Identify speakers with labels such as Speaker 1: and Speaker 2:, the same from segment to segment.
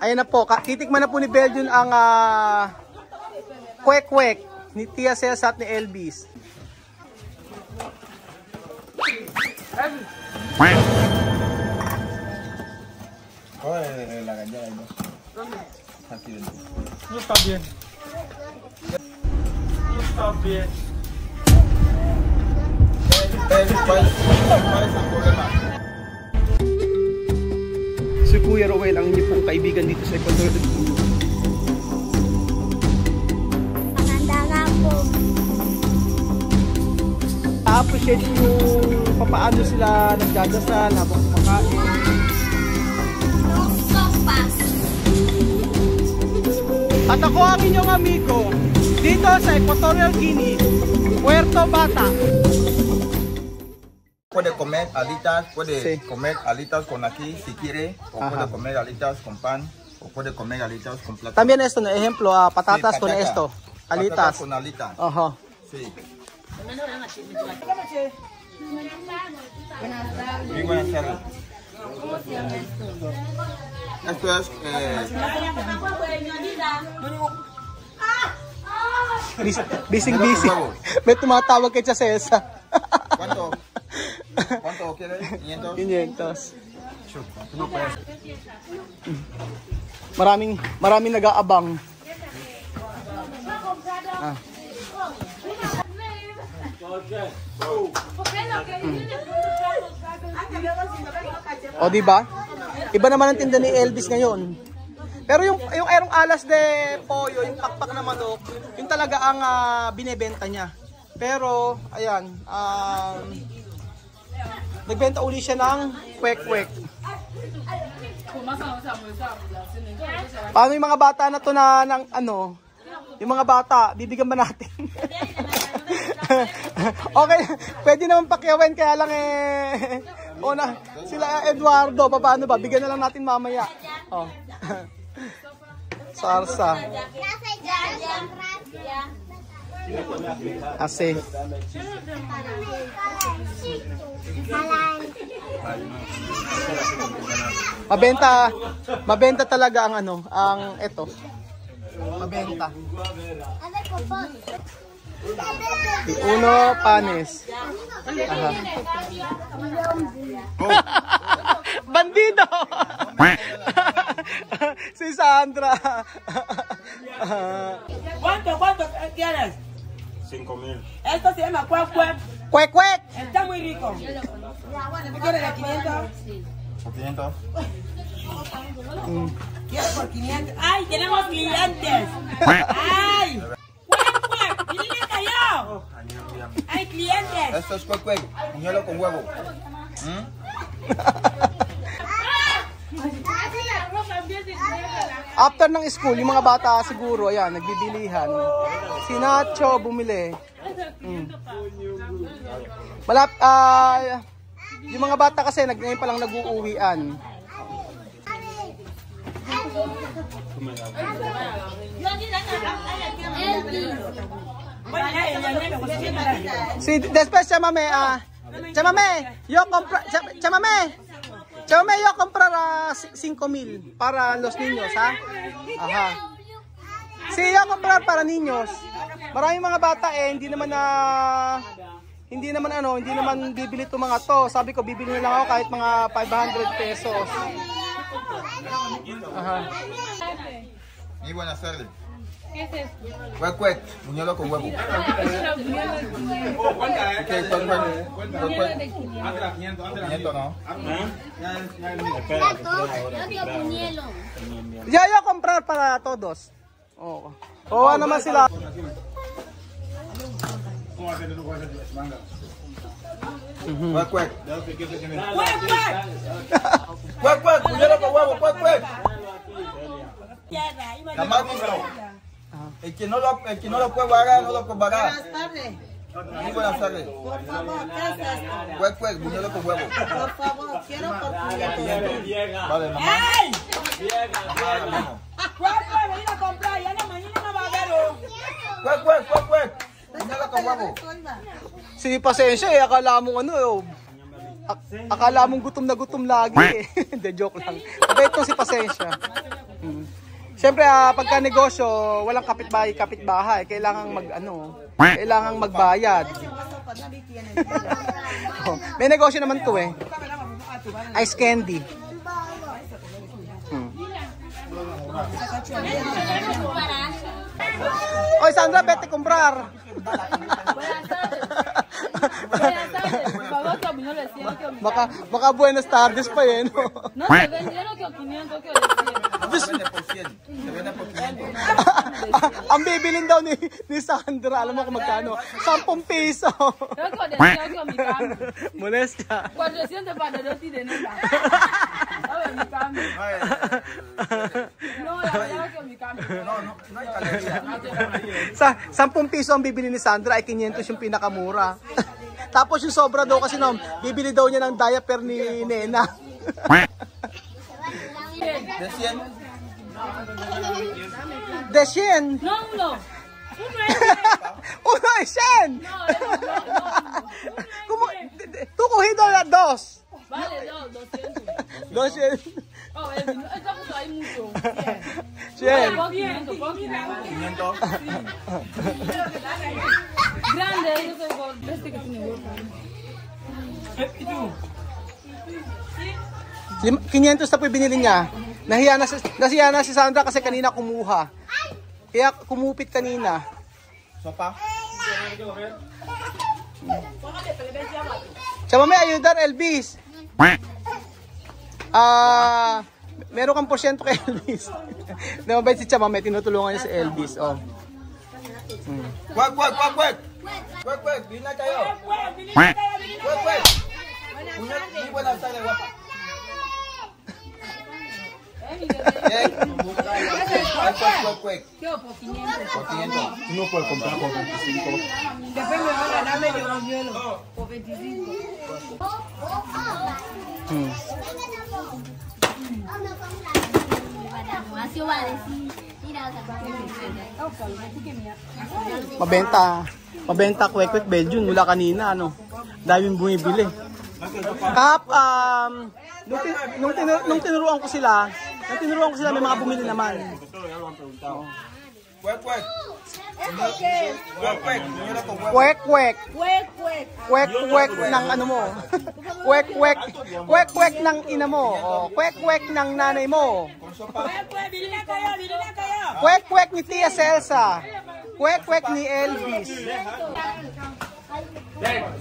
Speaker 1: Ayan na po, titikman na po ni Belgian ang kwek-kwek ni Tia Cesar at ni Elvis.
Speaker 2: La gallada no. Aquí dentro.
Speaker 3: No está bien. No está bien.
Speaker 2: ¿Cuál es el problema?
Speaker 1: Si Kuya Rowel ang inyong pong kaibigan dito sa Ecuador.
Speaker 4: Maganda nga po.
Speaker 1: I-appreciate yung papaano sila nagdadasal habang kumakain. At ako ang inyong amigo dito sa Equatorial Guinea, Puerto Bata.
Speaker 2: Puede comer alitas, puede
Speaker 1: Sí.
Speaker 2: comer alitas con aquí si quiere, o
Speaker 1: Ajá.
Speaker 2: puede comer alitas con pan, o puede comer alitas con plátano.
Speaker 1: También esto, na ejemplo, patatas
Speaker 2: Sí,
Speaker 1: con
Speaker 2: patata.
Speaker 1: esto,
Speaker 2: Patatas
Speaker 1: alitas.
Speaker 2: con alitas.
Speaker 1: Ajá.
Speaker 2: Sí. Muy buenas tardes. Esto es
Speaker 1: Busy. May tumatawag kay Cesar.
Speaker 2: ¿Cuánto quieres? 500.
Speaker 1: 500.
Speaker 2: Tú no puedes.
Speaker 1: Maraming nag-aabang. O di ba? Iba naman ang tinda ni Elvis ngayon. Pero yung erong alas de pollo, yung pakpak na manok, yung talaga ang binebenta niya. Pero ayan, nagbenta uli siya ng kwek-kwek. Paano yung mga bata na to na ng ano? Yung mga bata, bibigyan ba natin? Okay, pwede naman pakyawin, kaya lang una, sila Eduardo, paano ba? Bigyan na lang natin mamaya. Oh. Sarsa. Ase. Mabenta talaga ang ano, ang eto. Mabenta. Uno panes. Aha. Bandido. Si Sandra.
Speaker 5: ¿Cuánto quieres?
Speaker 3: 5,000.
Speaker 5: Esto se llama cuac.
Speaker 1: Kwek kwek.
Speaker 5: Está muy rico. ¿Quieres de 500?
Speaker 2: ¿Por 500?
Speaker 5: ¿Quieres por 500? ¡Ay, tenemos clientes! ¡Ay! ¡Cuac! ¡Viene cayó! ¡Hay clientes!
Speaker 2: Esto es cuec, buñuelo con huevo.
Speaker 1: After ng school, yung mga bata siguro, ayan, nagbibilihan. Si Nacho bumili. Yung mga bata kasi ngayon pa lang nag-uuwian. Si después chamame, yo comprar 5,000 para los niños, ha? Aha. Si yo comprar para niños. Maraming mga bata hindi naman bibili to mga to. Sabi ko bibili na lang ako kahit mga 500 pesos. Aha.
Speaker 2: Muy buenas tardes. ¿Qué es esto? Cuec, buñuelo con huevo. ¿Qué? ¿Cuec? 500, ¿no?
Speaker 1: Yo comprar para todos. Oo. Oo naman sila.
Speaker 2: Cuec. Cuec, buñuelo con huevo, cuec. Jamás visto. El que no lo pagar, no lo pagará.
Speaker 5: Buenas tardes.
Speaker 2: Muy buenas tardes.
Speaker 5: Por favor, ¿qué es esto?
Speaker 2: Cuec, buñuelo con huevo.
Speaker 5: Por favor, quiero por 500.
Speaker 2: Vale, mamá.
Speaker 5: ¡Ay!
Speaker 2: Mamá.
Speaker 5: ¿Cuál fue? Venir a comprar, ya la mañana no va a haber.
Speaker 2: Cuec. Buñuelo con huevo.
Speaker 1: Si pasensya akala mong akala mong gutom na gutom lagi. Hindi, joke lang. Mabait to si pasensya. Siyempre, pagka negosyo, walang kapitbahay, kailangang kailangang magbayad. Oh, may negosyo naman to eh. Ice candy. Oy, Sandra, vete comprar. Baka buenas tardes pa eh, no?
Speaker 5: No, se vendieron que 500 que le
Speaker 1: Ang bibilin daw ni Sandra, alam mo kung magkano? 10 piso. Molesta.
Speaker 5: 400 para Doti de neta. A ver, mi cambio. No, la verdad que mi cambio.
Speaker 2: No hay calorías.
Speaker 1: Sa 10 piso ang bibili ni Sandra ay 500 yung pinakamura. Tapos yung sobra daw kasi bibili daw niya ng diaper ni Nena.
Speaker 2: ¿De 100?
Speaker 1: De 100.
Speaker 5: No, uno.
Speaker 1: Uno es 100. Tú cogido las dos.
Speaker 5: Vale, 200.
Speaker 1: 200.
Speaker 5: Oh, esta cosa hay mucho.
Speaker 1: 100.
Speaker 5: 500.
Speaker 2: 500.
Speaker 5: Grande, yo soy por este que tiene huevo.
Speaker 1: 500 na po yung binili niya. Nahiya na si Sandra kasi kanina kumuha. Kaya kumupit kanina.
Speaker 2: ¿Sopa?
Speaker 1: Chamame, ayudar Elvis. Meron kang porsyento kay Elvis. Namabait si Chamame, tinutulungan niya si Elvis. Oh.
Speaker 2: Kwek, kwek, kwek, kwek. Kwek, kwek, bili na kayo. Kwek, kwek. Muy buenas tardes, guapa. Kwek.
Speaker 5: ¿Qué por 500?
Speaker 2: Por 500.
Speaker 3: Uno puede comprar por 25.
Speaker 5: Después me van a darme de buñuelo por 25.
Speaker 1: Mabenta kwek Belgium mula kanina ano. Daming bumibili. Nung tinuruan ko sila may mga bumili naman.
Speaker 2: Kwek, kwek. Kwek, kwek.
Speaker 1: Kwek ng ano mo. Kwek ng ina mo. Oh, kwek ng nanay mo. Kwek ni Tia Celsa. Kwek ni Elvis.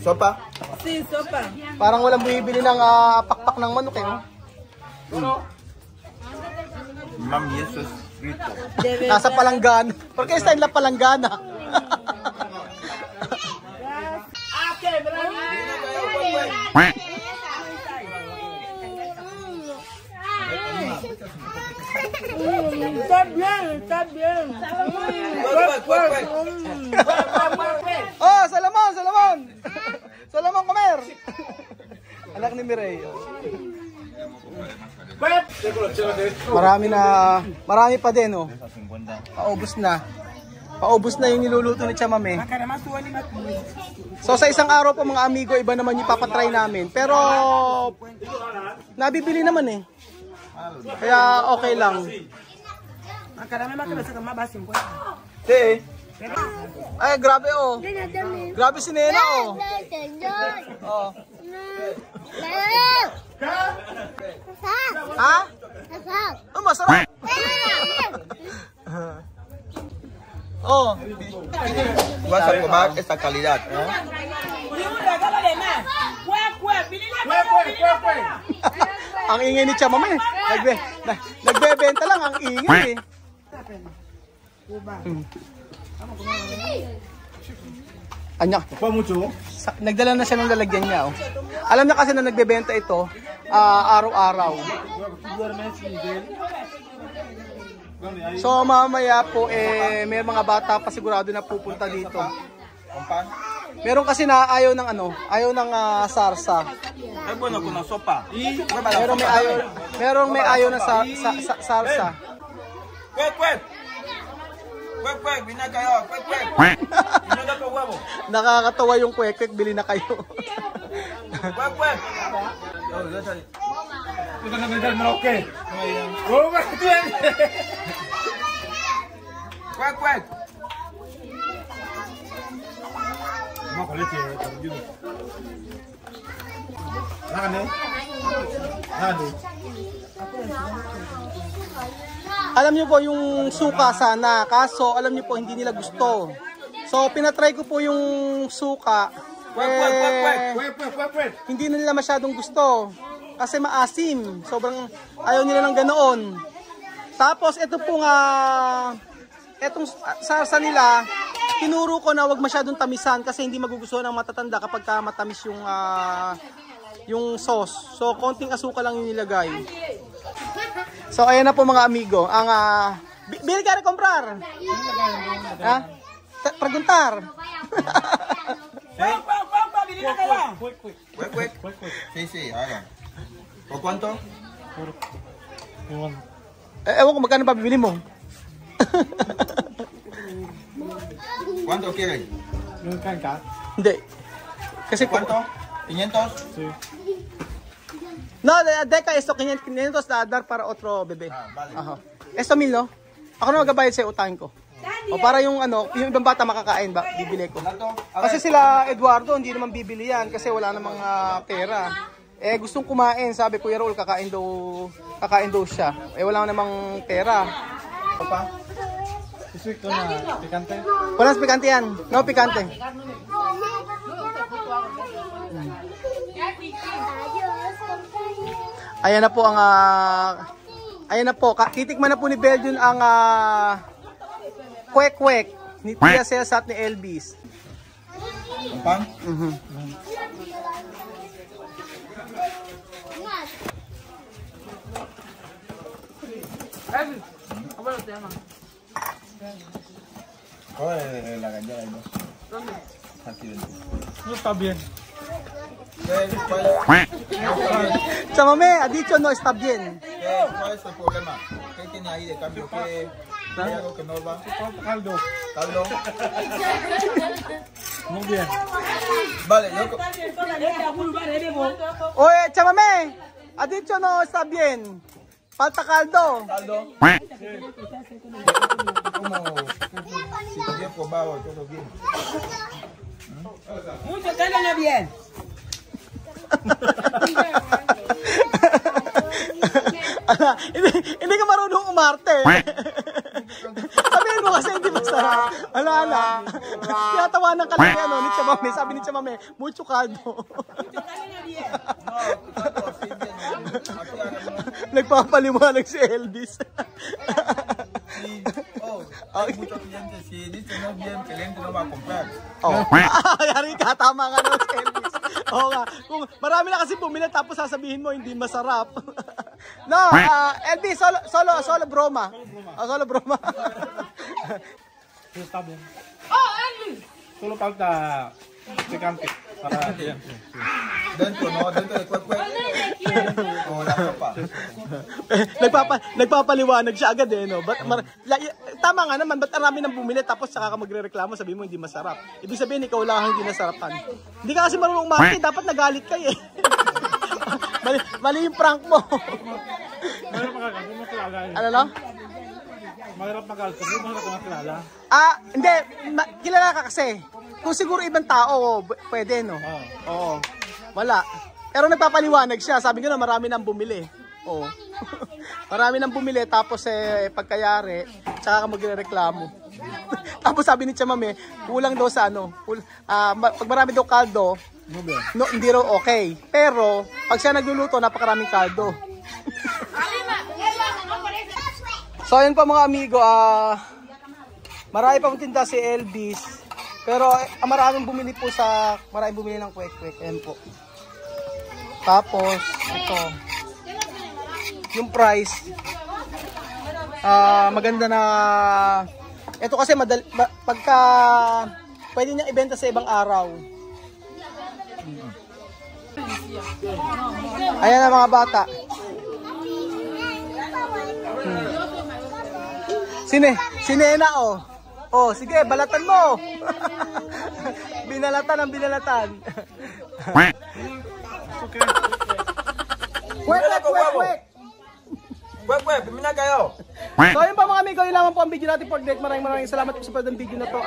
Speaker 2: Sopa?
Speaker 5: Sí, sopa.
Speaker 1: Parang walang bumibili ng pakpak ng manok eh.
Speaker 2: Mami, eso es frito.
Speaker 1: Nasa palanggana. Porque style na palanggana.
Speaker 5: Está bien, está bien.
Speaker 1: Oh, Salamon! Salamon comer! Anak ni Mireille. Marami pa din oh. Paubos na yung niluluto ni Chamame. So sa isang araw po mga amigo, iba naman yung papatry namin. Pero nabibili naman eh. Kaya okay lang. Ay, grabe oh. Grabe si Nena oh. Oh. Ha? Oh, masarap. Oh.
Speaker 2: Vas a probar esta calidad.
Speaker 1: Ang ingay ni Chamame. Nagbebenta lang ang ingay eh. Anya. Nagdala na siya ng lalagyan niya oh. Alam na kasi na nagbebenta ito araw-araw. So mamaya po may mga bata pa sigurado na pupunta dito. Meron kasi na ayaw ng sarsa.
Speaker 2: Es bueno con la sopa.
Speaker 1: Merong may ayaw na sarsa.
Speaker 2: Kwek, kwek. Kwek, kwek, bili na kayo. Kwek, kwek. Bili na ko huevo.
Speaker 1: Nakakatawa yung kwek, bili na kayo.
Speaker 2: Kwek, kwek.
Speaker 3: Ito na medal Merauke. Oh, ito yan.
Speaker 2: Kwek, kwek.
Speaker 3: Makulit eh. Nakano? Nakano?
Speaker 1: Alam niyo po yung suka sana, kaso alam niyo po hindi nila gusto. So pinatry ko po yung suka. Hindi na nila masyadong gusto kasi maasim. Sobrang ayaw nila ng ganoon. Tapos ito po nga etong sarsa nila, tinuro ko na wag masyadong tamisan kasi hindi magugustuhan ng matatanda kapag ka matamis yung sauce. So konting asukal lang yung nilagay. So ayan na po mga amigo, ang bili ka rin comprar. Ha? Preguntar.
Speaker 2: Kwek, kwek. Sí, sí, haga. ¿Por cuánto?
Speaker 1: Ewan ko magkano pa bibili mo.
Speaker 2: ¿Cuánto quieres?
Speaker 1: Hindi. Kasi
Speaker 2: ¿Cuánto? ¿500?
Speaker 3: Sí.
Speaker 1: No, deca esto 500 na dar para otro bebe.
Speaker 2: Vale.
Speaker 1: Aha. Esto 1000, no? Ako na magbabayad sa utangin ko. O para yung yung ibang bata makakain ba, bibili ko. Kasi sila Eduardo hindi naman bibili yan kasi wala namang pera. Eh gustong kumain, sabi Kuya Raul kakain daw siya. Eh wala namang pera.
Speaker 2: Papa?
Speaker 3: Iswik ko na. Pikante.
Speaker 1: Walang pikante yan. No pikante. Ayan na po ang ayan na po. Titikman na po ni Belgian ang kwek-kwek ni Tia Cesar at ni Elvis.
Speaker 2: ¿Pan? La gallera y no. Aquí dentro.
Speaker 3: No está bien.
Speaker 1: Chamame, ha dicho no está bien.
Speaker 2: ¿Cuál es el problema? ¿Qué tiene ahí de cambio? ¿Qué hay algo que no va?
Speaker 3: Caldo.
Speaker 2: ¿Caldo?
Speaker 3: Muy bien.
Speaker 2: Vale, yo...
Speaker 1: Oye, chamame, ha dicho no está bien. Falta caldo.
Speaker 2: ¿Caldo? Como... Si te bien probado, todo bien.
Speaker 5: Mucho caldo no bien.
Speaker 1: Hindi ka marunong umarte. Sabihin mo kasi hindi masarap. Ala. Tinatawanan ka lang ni Chamame. Sabi ni Chamame, mucho caldo. Nagpapaliwanag si Elvis.
Speaker 2: Hay muchos clientes, si dice no bien, el cliente no va a comprar.
Speaker 1: Oh. Yari ka, tama nga naman si Elvis. Oo nga. Kung marami na kasi bumili tapos sasabihin mo hindi masarap. No, Elvis, solo broma. Solo broma.
Speaker 3: Sí, está bien. ¡Oh, Elvis! Solo falta picante. Para...
Speaker 2: Dentro, no, dentro de cuerpo. O la sopa.
Speaker 1: Nagpapaliwanag siya agad eh, no? Tama nga naman, ba't marami nang bumili tapos saka ka magre-reklamo, sabi mo hindi masarap. Ibig sabihin, ikaw lang ang hindi nasarapan. Hindi ka kasi marunong umarte, dapat nagalit ka eh. Mali yung prank mo.
Speaker 3: Mahirap magagal, hindi mo kilala eh.
Speaker 1: Ano no?
Speaker 3: Mahirap magagal, hindi mo kilala.
Speaker 1: Hindi, kilala ka kasi. Kung siguro ibang tao, pwede no? Oo. Wala. Pero nagpapaliwanag siya, sabi ko na marami nang bumili. Oo. Marami nang bumili, tapos pagkayari, tsaka ka magre-reklamo. Tapos sabi ni Chamame, kulang daw sa pag marami daw kaldo, no, hindi raw okay. Pero, pag siya nagluluto, napakaraming kaldo. So, ayun pa mga amigo, marami pa tinda si Elvis. Pero, maraming bumili ng kwek-kwek. Ayan po. Tapos, ito. Yung price, maganda na. Ito kasi pagka pwede niyang ibenta sa ibang araw. Ayan na mga bata. Sinena oh. Oh, sige, balatan mo. Binalatan ang binalatan.
Speaker 2: Bumili ako huevo.
Speaker 1: kwek.
Speaker 2: Kwek, kwek, bumili na kayo.
Speaker 1: So yun pa mga amigo, yun lamang po ang video natin for today. Maraming salamat po sa pagdang video na to.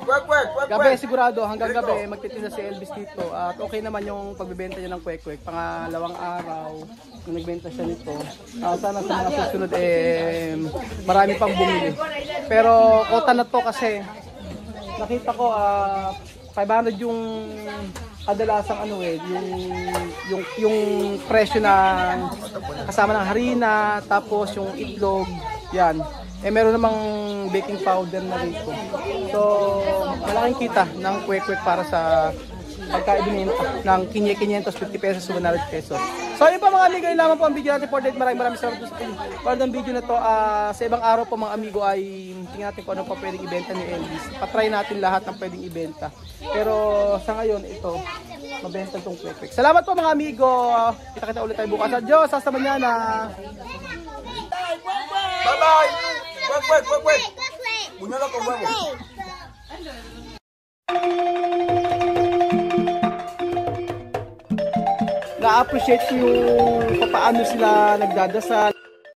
Speaker 2: Kwek, kwek, kwek,
Speaker 1: Gabi
Speaker 2: kwek.
Speaker 1: sigurado, hanggang gabi magtitinda si Elvis dito. At okay naman yung pagbebenta niya ng kwek-kwek. Pangalawang araw, nung nagbenta siya nito. Sana sa mga susunod marami pang bumili. Pero kota na to kasi nakita ko 500 yung kadalasang yung presyo na kasama ng harina, tapos yung itlog, yan. Meron namang baking powder na rito. So, malaking kita ng kwek-kwek para sa pagkaibinenta ng 550 pesos, 100 pesos. So, yun pa mga amigo, yun lamang po ang video natin for today. Maraming salamat po sa pagdang video na to. Sa ibang araw po mga amigo ay tingnan natin kung ano pa pwedeng ibenta ni Elvis. Patry natin lahat ng pwedeng ibenta. Pero sa ngayon, ito, mabenta itong kwek-kwek. Salamat po mga amigo. Kita-kita ulit tayo bukas. Adios, hasta mañana.
Speaker 2: Bye-bye. Kwek, kwek, kwek, kwek. Bumili ako huevo.
Speaker 1: Na-appreciate ko yung paano sila nagdadasal.